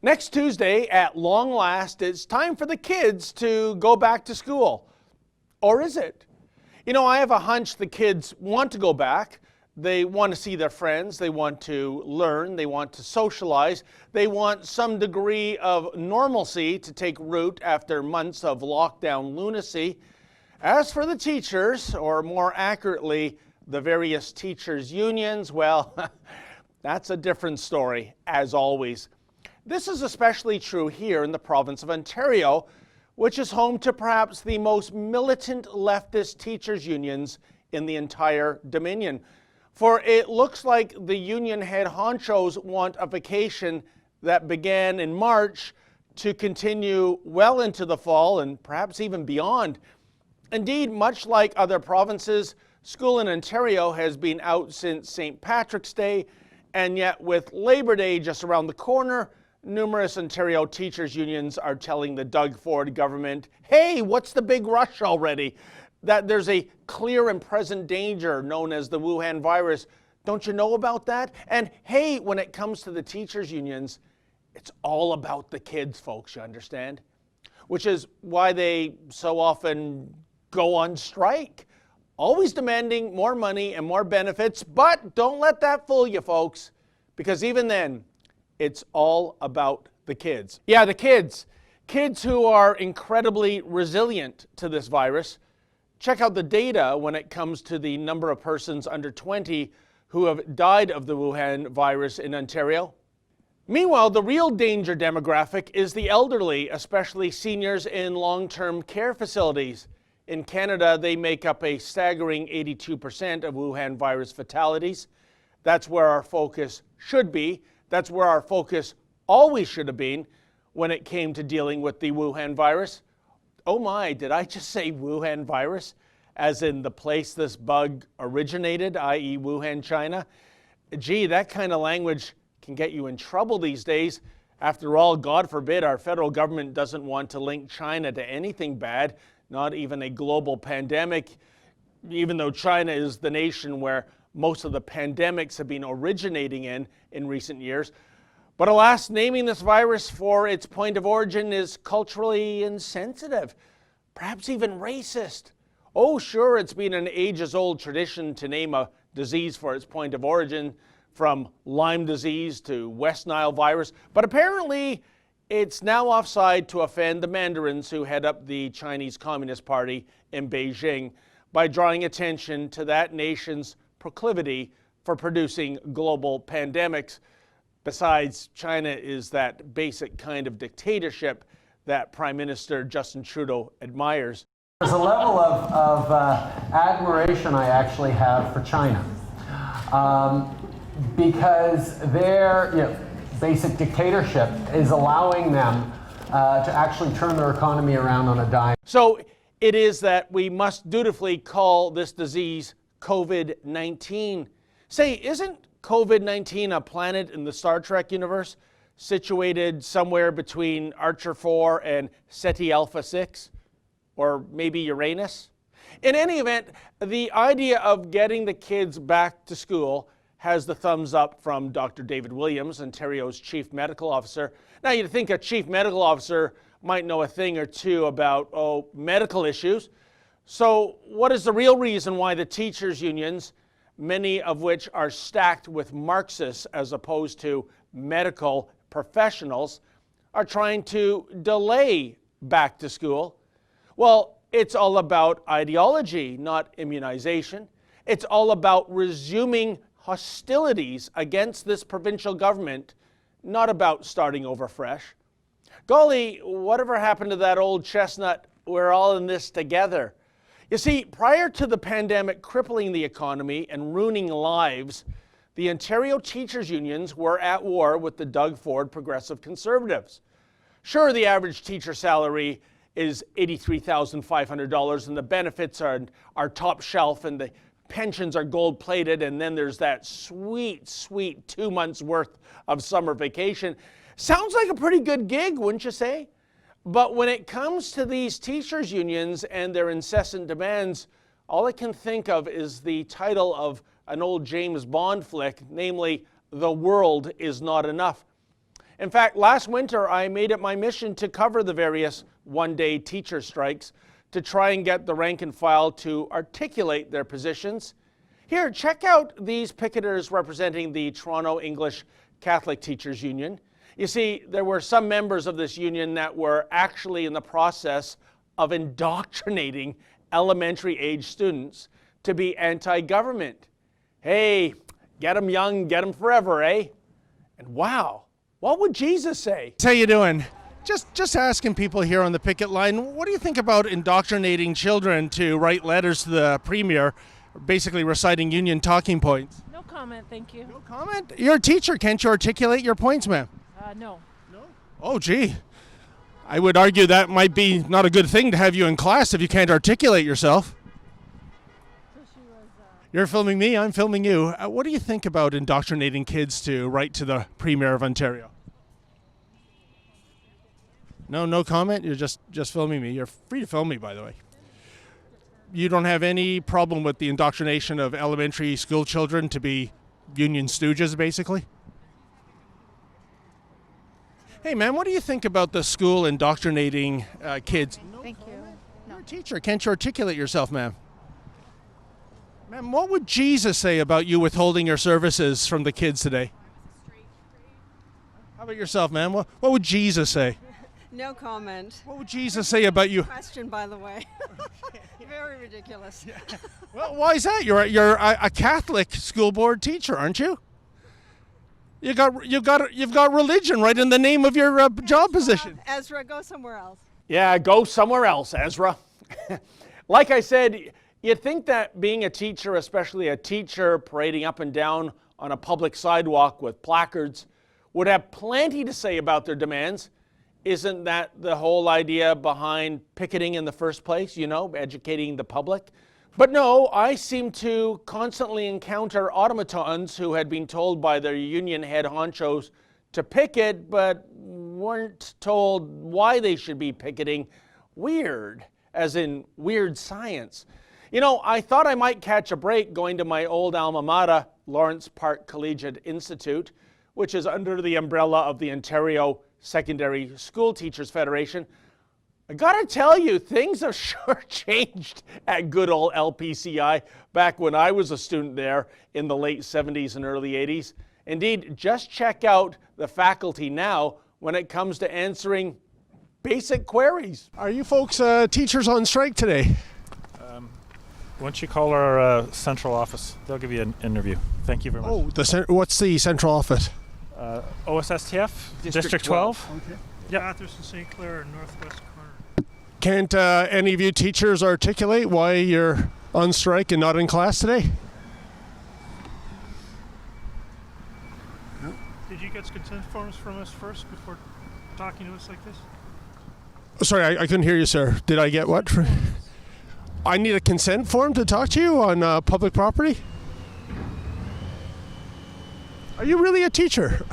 Next Tuesday, at long last, it's time for the kids to go back to school. Or is it? You know, I have a hunch the kids want to go back. They want to see their friends. They want to learn. They want to socialize. They want some degree of normalcy to take root after months of lockdown lunacy. As for the teachers, or more accurately, the various teachers' unions, well, that's a different story, as always. This is especially true here in the province of Ontario, which is home to perhaps the most militant leftist teachers' unions in the entire Dominion. For it looks like the union head honchos want a vacation that began in March to continue well into the fall and perhaps even beyond. Indeed, much like other provinces, school in Ontario has been out since St. Patrick's Day, and yet with Labor Day just around the corner, numerous Ontario teachers' unions are telling the Doug Ford government, hey, what's the big rush already? That there's a clear and present danger known as the Wuhan virus. Don't you know about that? And hey, when it comes to the teachers' unions, it's all about the kids, folks, you understand? Which is why they so often go on strike, always demanding more money and more benefits, but don't let that fool you, folks, because even then, it's all about the kids. Yeah, the kids. Kids who are incredibly resilient to this virus. Check out the data when it comes to the number of persons under 20 who have died of the Wuhan virus in Ontario. Meanwhile, the real danger demographic is the elderly, especially seniors in long-term care facilities. In Canada, they make up a staggering 82% of Wuhan virus fatalities. That's where our focus should be. That's where our focus always should have been when it came to dealing with the Wuhan virus. Oh my, did I just say Wuhan virus? As in the place this bug originated, i.e. Wuhan, China? Gee, that kind of language can get you in trouble these days. After all, God forbid our federal government doesn't want to link China to anything bad, not even a global pandemic, even though China is the nation where most of the pandemics have been originating in recent years. But alas, naming this virus for its point of origin is culturally insensitive, perhaps even racist. Oh, sure, it's been an ages-old tradition to name a disease for its point of origin, from Lyme disease to West Nile virus, but apparently it's now offside to offend the Mandarins who head up the Chinese Communist Party in Beijing by drawing attention to that nation's proclivity for producing global pandemics. Besides, China is that basic kind of dictatorship that Prime Minister Justin Trudeau admires. There's a level of admiration I actually have for China because their basic dictatorship is allowing them to actually turn their economy around on a dime. So it is that we must dutifully call this disease COVID-19. Say, isn't COVID-19 a planet in the Star Trek universe situated somewhere between Archer 4 and Ceti Alpha 6? Or maybe Uranus? In any event, the idea of getting the kids back to school has the thumbs up from Dr. David Williams, Ontario's Chief Medical Officer. Now, you'd think a Chief Medical Officer might know a thing or two about, medical issues. So what is the real reason why the teachers' unions, many of which are stacked with Marxists as opposed to medical professionals, are trying to delay back to school? Well, it's all about ideology, not immunization. It's all about resuming hostilities against this provincial government, not about starting over fresh. Golly, whatever happened to that old chestnut, we're all in this together? You see, prior to the pandemic crippling the economy and ruining lives, the Ontario teachers' unions were at war with the Doug Ford Progressive Conservatives. Sure, the average teacher salary is $83,500 and the benefits are top shelf and the pensions are gold-plated, and then there's that sweet, sweet 2 months worth of summer vacation. Sounds like a pretty good gig, wouldn't you say? But when it comes to these teachers' unions and their incessant demands, all I can think of is the title of an old James Bond flick, namely, The World Is Not Enough. In fact, last winter I made it my mission to cover the various one-day teacher strikes to try and get the rank and file to articulate their positions. Here, check out these picketers representing the Toronto English Catholic Teachers Union. You see, there were some members of this union that were actually in the process of indoctrinating elementary age students to be anti-government. Hey, get them young, get them forever, eh? And wow, what would Jesus say? How you doing? Just asking people here on the picket line, what do you think about indoctrinating children to write letters to the Premier, basically reciting union talking points? No comment, thank you. No comment? You're a teacher, can't you articulate your points, ma'am? No. No? Oh, gee. I would argue that might be not a good thing to have you in class if you can't articulate yourself. You're filming me, I'm filming you. What do you think about indoctrinating kids to write to the Premier of Ontario? No comment? You're just filming me. You're free to film me, by the way. You don't have any problem with the indoctrination of elementary school children to be union stooges, basically? Hey, man, what do you think about the school indoctrinating kids? Thank you. You're a teacher. Can't you articulate yourself, ma'am? Ma'am, what would Jesus say about you withholding your services from the kids today? How about yourself, ma'am? What would Jesus say? No comment. What would Jesus say about you? Question, by the way. Very ridiculous. Well, why is that? You're a Catholic school board teacher, aren't you? You've got religion right in the name of your job position. Ezra, go somewhere else. Yeah, go somewhere else, Ezra. Like I said, you'd think that being a teacher, especially a teacher parading up and down on a public sidewalk with placards, would have plenty to say about their demands. Isn't that the whole idea behind picketing in the first place, educating the public? But no, I seem to constantly encounter automatons who had been told by their union head honchos to picket, but weren't told why they should be picketing. Weird, as in weird science. I thought I might catch a break going to my old alma mater, Lawrence Park Collegiate Institute, which is under the umbrella of the Ontario Secondary School Teachers Federation. I gotta tell you, things have sure changed at good old LPCI back when I was a student there in the late 70s and early 80s. Indeed, just check out the faculty now when it comes to answering basic queries. Are you folks teachers on strike today? Why don't you call our central office? They'll give you an interview. Thank you very much. Oh, what's the central office? OSSTF, District 12. Okay. Yep. Bathurst and St. Clair, northwest corner. Can't any of you teachers articulate why you're on strike and not in class today? Did you get consent forms from us first before talking to us like this? Sorry, I couldn't hear you, sir. Did I get what? I need a consent form to talk to you on public property? Are you really a teacher?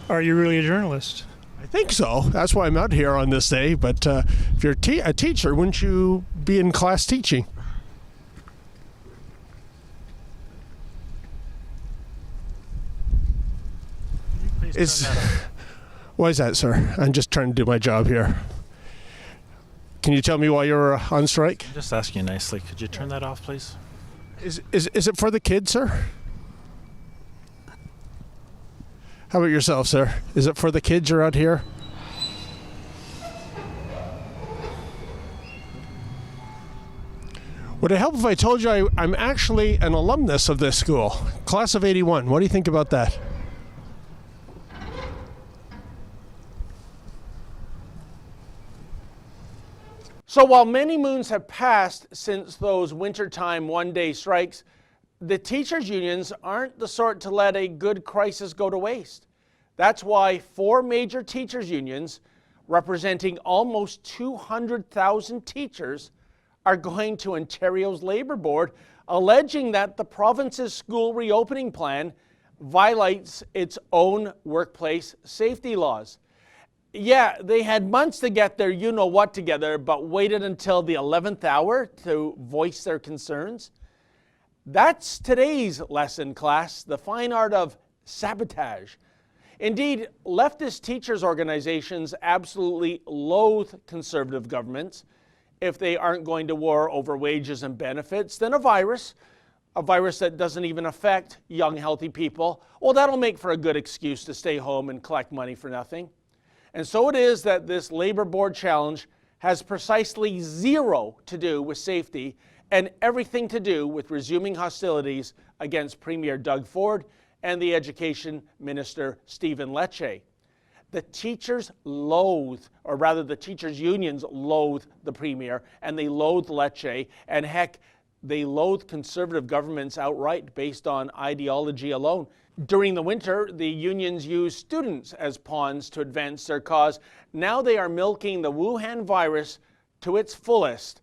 Are you really a journalist? I think so. That's why I'm out here on this day. But if you're a teacher, wouldn't you be in class teaching? Why is that, sir? I'm just trying to do my job here. Can you tell me why you're on strike? I'm just asking you nicely. Could you turn that off, please? Is it for the kids, sir? How about yourself, sir? Is it for the kids you're out here? Would it help if I told you I'm actually an alumnus of this school, class of '81? What do you think about that? So while many moons have passed since those wintertime one-day strikes, the teachers' unions aren't the sort to let a good crisis go to waste. That's why 4 major teachers' unions, representing almost 200,000 teachers, are going to Ontario's Labour Board, alleging that the province's school reopening plan violates its own workplace safety laws. Yeah, they had months to get their you-know-what together, but waited until the 11th hour to voice their concerns. That's today's lesson, class, the fine art of sabotage. Indeed, leftist teachers' organizations absolutely loathe conservative governments. If they aren't going to war over wages and benefits, then a virus that doesn't even affect young, healthy people, well, that'll make for a good excuse to stay home and collect money for nothing. And so it is that this Labor Board challenge has precisely zero to do with safety and everything to do with resuming hostilities against Premier Doug Ford and the Education Minister Stephen Lecce. The teachers loathe, or rather the teachers' unions loathe the Premier, and they loathe Lecce, and heck, they loathe conservative governments outright based on ideology alone. During the winter, the unions used students as pawns to advance their cause. Now they are milking the Wuhan virus to its fullest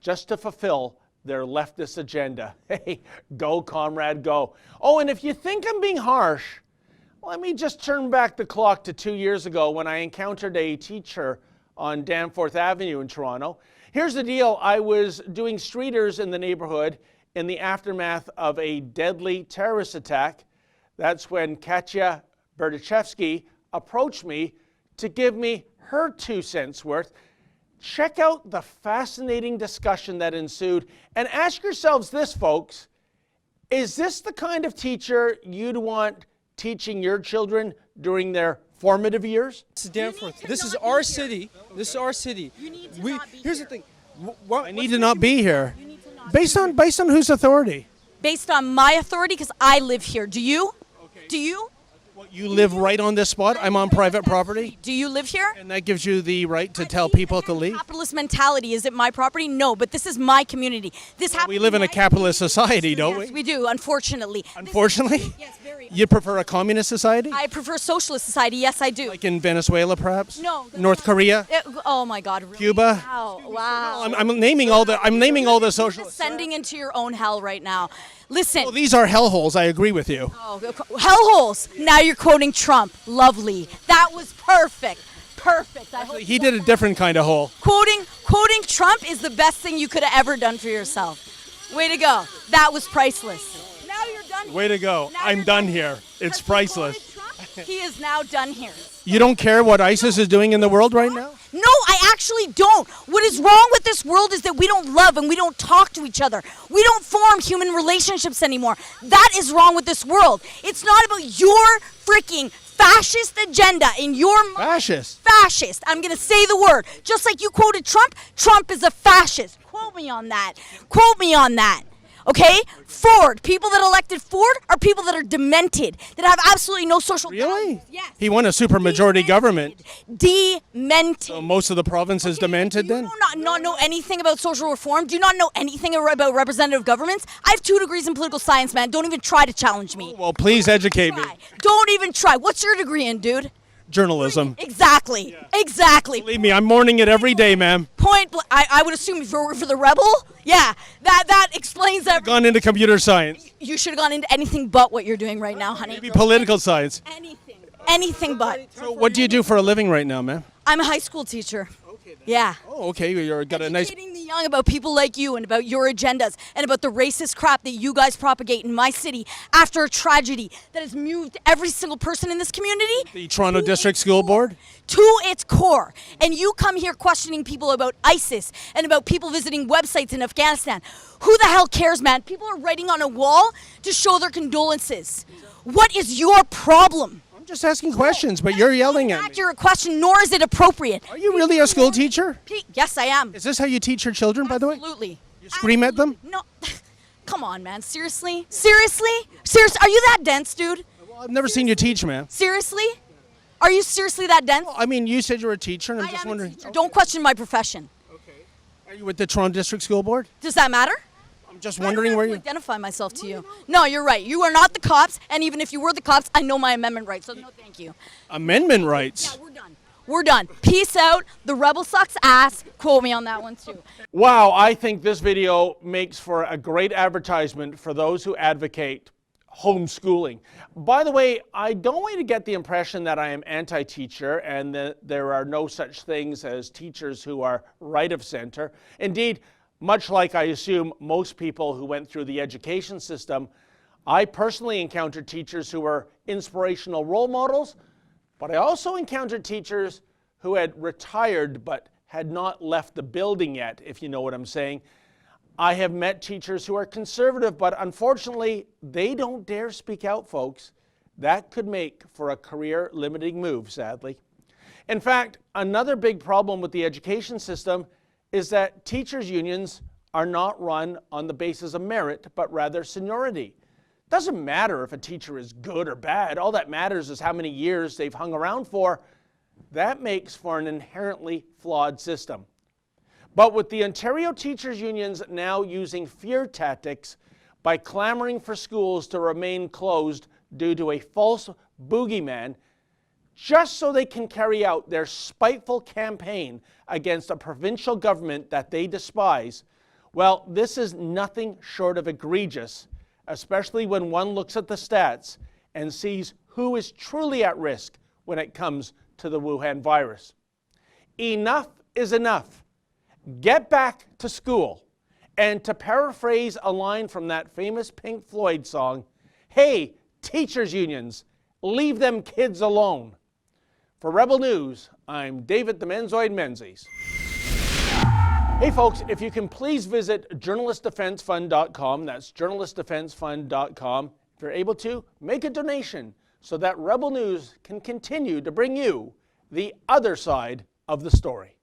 just to fulfill their leftist agenda. Hey, go, comrade, go. Oh, and if you think I'm being harsh, let me just turn back the clock to 2 years ago when I encountered a teacher on Danforth Avenue in Toronto. Here's the deal. I was doing streeters in the neighborhood in the aftermath of a deadly terrorist attack. That's when Katya Berdichevsky approached me to give me her 2 cents worth. Check out the fascinating discussion that ensued and ask yourselves this, folks. Is this the kind of teacher you'd want teaching your children during their formative years? This is Danforth. This is our city. This is our city. Here's the thing. I need to not be here. Based on whose authority? Based on my authority, because I live here. Do you? Do you? Well, you live right on this spot. I'm on private property. Do you live here? And that gives you the right to tell people to leave? Capitalist mentality. Is it my property? No, but this is my community. We live in a capitalist society, don't we? Yes, we do, unfortunately. Unfortunately? Yes, very. You prefer a communist society? I prefer socialist society. Yes, I do. Like in Venezuela, perhaps? No. North Korea? Oh my God. Really? Cuba? Wow. I'm naming all the socialists. Descending into your own hell right now. Listen. Well, these are hellholes. I agree with you. Oh, hellholes. Now you're quoting Trump. Lovely. That was perfect. Perfect. I hope He did a different kind of hole. Quoting Trump is the best thing you could have ever done for yourself. Way to go. That was priceless. Now you're done here. Way to go. Now I'm you're done here. It's priceless. He is now done here. You don't care what ISIS is doing in the world right now? No, I actually don't. What is wrong with this world is that we don't love and we don't talk to each other. We don't form human relationships anymore. That is wrong with this world. It's not about your freaking fascist agenda in your mind. Fascist? Fascist. I'm going to say the word. Just like you quoted Trump, Trump is a fascist. Quote me on that. Quote me on that. Okay? Ford. People that elected Ford are people that are demented, that have absolutely no social Really? values. Yes. He won a supermajority government. Demented. So most of the province is demented then? Do you not know anything about social reform? Do you not know anything about representative governments? I have 2 degrees in political science, man. Don't even try to challenge me. Well, please educate me. Don't even try. What's your degree in, dude? Journalism. Exactly. Yeah. Exactly. Believe me, I'm mourning it every day, ma'am. I would assume if you were for the rebel, yeah, that explains everything. Gone into computer science. You should have gone into anything but what you're doing right now, honey. Maybe political science. Anything. Anything but. So what do you do for a living right now, ma'am? I'm a high school teacher. Okay. Yeah. Oh, okay. You're got a nice. Educating the young about people like you and about your agendas and about the racist crap that you guys propagate in my city after a tragedy that has moved every single person in this community. The Toronto District School Board? To its core. And you come here questioning people about ISIS and about people visiting websites in Afghanistan. Who the hell cares, man? People are writing on a wall to show their condolences. What is your problem? I'm just asking questions, but you're yelling at me. Accurate question, nor is it appropriate. Are you really a school teacher? Yes, I am. Is this how you teach your children, by the way? Absolutely. You scream at them? No. Come on, man. Seriously? Seriously? Seriously? Are you that dense, dude? Well, I've never seen you teach, ma'am. Seriously? Are you seriously that dense? Well, I mean, you said you were a teacher, and I'm just wondering. A teacher. Don't question my profession. Okay. Are you with the Toronto District School Board? Does that matter? I'm just wondering where you identify myself to you. No, you're right. You are not the cops, and even if you were the cops, I know my amendment rights, so no thank you. Amendment rights? Yeah, we're done. We're done. Peace out. The rebel sucks ass. Quote me on that one too. Wow, I think this video makes for a great advertisement for those who advocate homeschooling. By the way, I don't want you to get the impression that I am anti-teacher and that there are no such things as teachers who are right of center. Indeed, much like I assume most people who went through the education system, I personally encountered teachers who were inspirational role models, But I also encountered teachers who had retired but had not left the building yet, if you know what I'm saying. I have met teachers who are conservative, but unfortunately, they don't dare speak out, folks. That could make for a career-limiting move, sadly. In fact, another big problem with the education system is that teachers' unions are not run on the basis of merit, but rather seniority. It doesn't matter if a teacher is good or bad. All that matters is how many years they've hung around for. That makes for an inherently flawed system. But with the Ontario Teachers Unions now using fear tactics by clamoring for schools to remain closed due to a false boogeyman, just so they can carry out their spiteful campaign against a provincial government that they despise, well, this is nothing short of egregious, especially when one looks at the stats and sees who is truly at risk when it comes to the Wuhan virus. Enough is enough. Get back to school. And to paraphrase a line from that famous Pink Floyd song, hey, teachers unions, leave them kids alone. For Rebel News, I'm David the Menzoid Menzies. Hey folks, if you can please visit journalistdefensefund.com, that's journalistdefensefund.com. If you're able to, make a donation so that Rebel News can continue to bring you the other side of the story.